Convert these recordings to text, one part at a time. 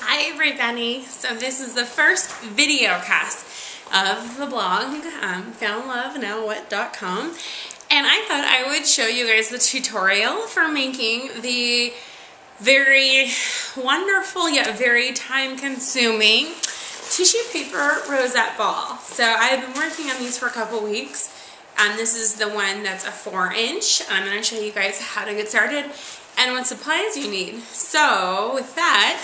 Hi everybody, so this is the first video cast of the blog, foundlovenowwhat.com, and I thought I would show you guys the tutorial for making the very wonderful yet very time-consuming tissue paper rosette ball. So I've been working on these for a couple weeks, and this is the one that's a 4-inch. I'm going to show you guys how to get started and what supplies you need. So with that,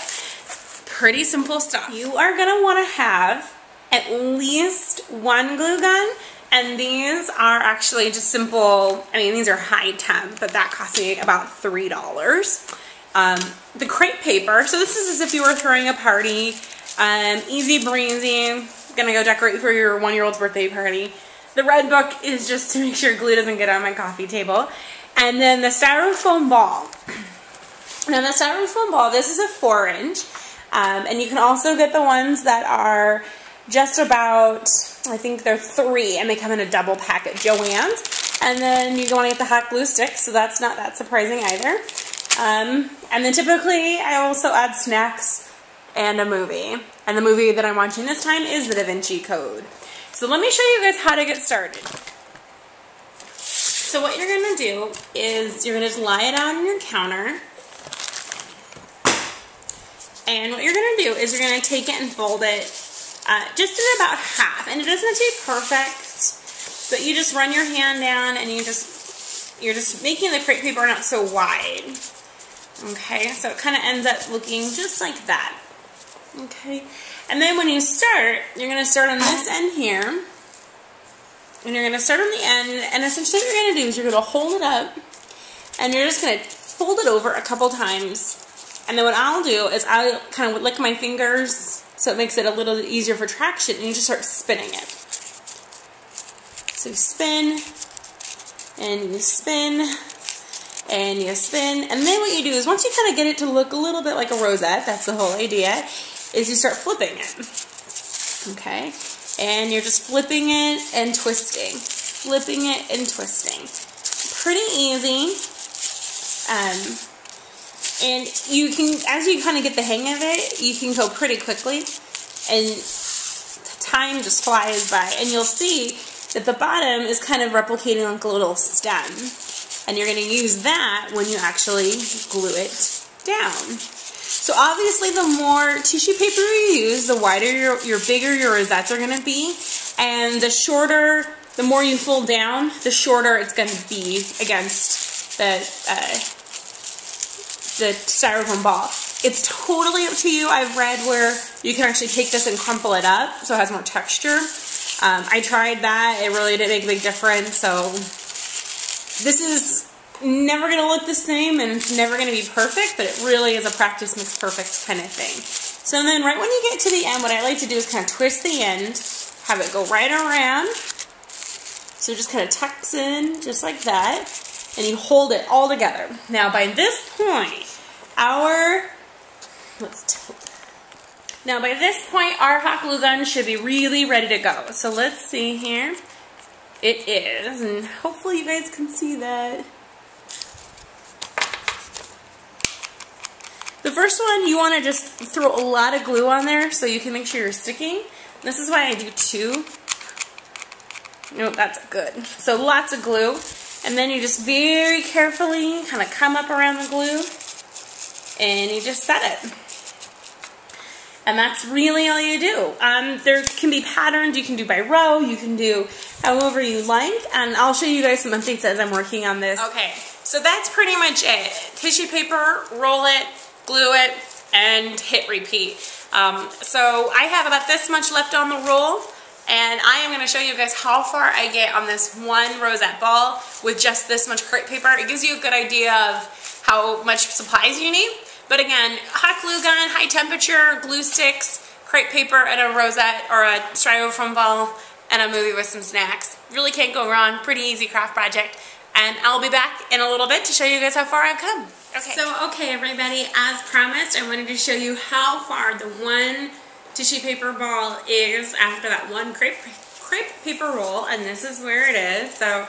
pretty simple stuff. You are going to want to have at least one glue gun, and these are actually just simple, I mean these are high temp, but that cost me about $3. The crepe paper, so this is as if you were throwing a party, easy breezy, gonna go decorate for your 1-year-old's birthday party. The red book is just to make sure glue doesn't get on my coffee table. And then the styrofoam ball. Now the styrofoam ball, this is a 4-inch. And you can also get the ones that are just about, I think they're 3, and they come in a double pack at Joann's. And then you want to get the hot glue sticks, so that's not that surprising either. And then typically I also add snacks and a movie. And the movie that I'm watching this time is the Da Vinci Code. So let me show you guys how to get started. So what you're going to do is you're going to just lie it out on your counter. And what you're going to do is you're going to take it and fold it just in about half. And it doesn't have to be perfect, but you just run your hand down and you're just making the crepe paper not so wide. Okay, so it kind of ends up looking just like that. Okay, and then when you start, you're going to start on this end here. And you're going to start on the end, and essentially what you're going to do is you're going to hold it up, and you're just going to fold it over a couple times. And then what I'll do is I'll kind of lick my fingers so it makes it a little easier for traction, and you just start spinning it. So you spin, and you spin, and you spin, and then what you do is once you kind of get it to look a little bit like a rosette, that's the whole idea, is you start flipping it. Okay? And you're just flipping it and twisting. Flipping it and twisting. Pretty easy. And you can, as you kind of get the hang of it, you can go pretty quickly, and time just flies by. And you'll see that the bottom is kind of replicating like a little stem, and you're going to use that when you actually glue it down. So obviously, the more tissue paper you use, the wider your bigger your rosettes are going to be, and the shorter, the more you fold down, the shorter it's going to be against the styrofoam ball. It's totally up to you. I've read where you can actually take this and crumple it up so it has more texture. I tried that. It really did make a big difference. So this is never going to look the same, and it's never going to be perfect, but it really is a practice makes perfect kind of thing. So then right when you get to the end, what I like to do is kind of twist the end, have it go right around. So it just kind of tucks in just like that. And you hold it all together. Now by this point, our hot glue gun should be really ready to go. So let's see here. It is, and hopefully you guys can see that. The first one, you want to just throw a lot of glue on there so you can make sure you're sticking. This is why I do 2. No, that's good. So lots of glue. And then you just very carefully kind of come up around the glue and you just set it. And that's really all you do. There can be patterns you can do by row, you can do however you like, and I'll show you guys some updates as I'm working on this. Okay, so that's pretty much it. Tissue paper, roll it, glue it, and hit repeat. So I have about this much left on the roll. And I am going to show you guys how far I get on this one rosette ball with just this much crepe paper. It gives you a good idea of how much supplies you need. But again, hot glue gun, high temperature, glue sticks, crepe paper, and a rosette or a styrofoam ball, and a movie with some snacks. Really can't go wrong. Pretty easy craft project. And I'll be back in a little bit to show you guys how far I've come. Okay, everybody, as promised, I wanted to show you how far the one tissue paper ball is after that one crepe paper roll, and this is where it is. So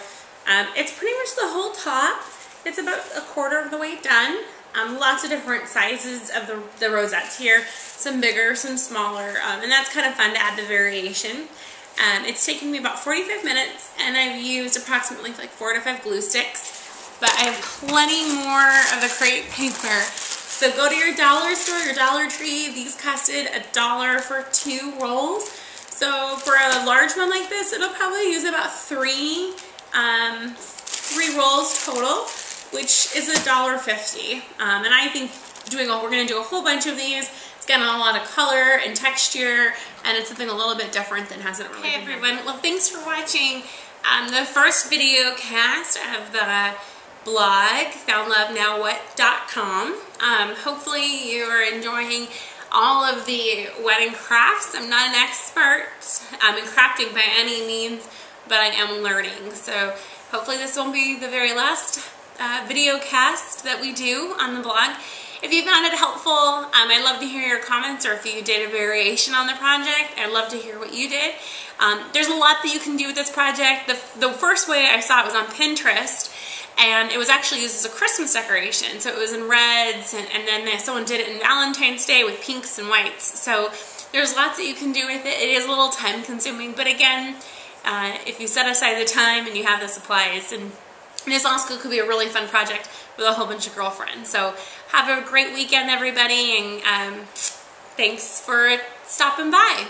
it's pretty much the whole top. It's about a quarter of the way done. Lots of different sizes of the rosettes here, some bigger, some smaller, and that's kind of fun to add the variation. It's taken me about 45 minutes, and I've used approximately like 4 to 5 glue sticks, but I have plenty more of the crepe paper. So go to your dollar store, your Dollar Tree. These costed $1 for 2 rolls. So for a large one like this, it'll probably use about 3 rolls total, which is $1.50. And I think we're going to do a whole bunch of these. It's getting a lot of color and texture, and it's something a little bit different than hasn't really been. Hey everyone, well thanks for watching the first video cast of the blog, foundlovenowwhat.com. Hopefully you're enjoying all of the wedding crafts. I'm not an expert in crafting by any means, but I am learning. So hopefully this won't be the very last video cast that we do on the blog. If you found it helpful, I'd love to hear your comments, or if you did a variation on the project, I'd love to hear what you did. There's a lot that you can do with this project. The first way I saw it was on Pinterest, and it was actually used as a Christmas decoration. So it was in reds, and then someone did it in Valentine's Day with pinks and whites. So there's lots that you can do with it. It is a little time consuming, but again, if you set aside the time and you have the supplies, and this also could be a really fun project with a whole bunch of girlfriends. So have a great weekend, everybody, and thanks for stopping by.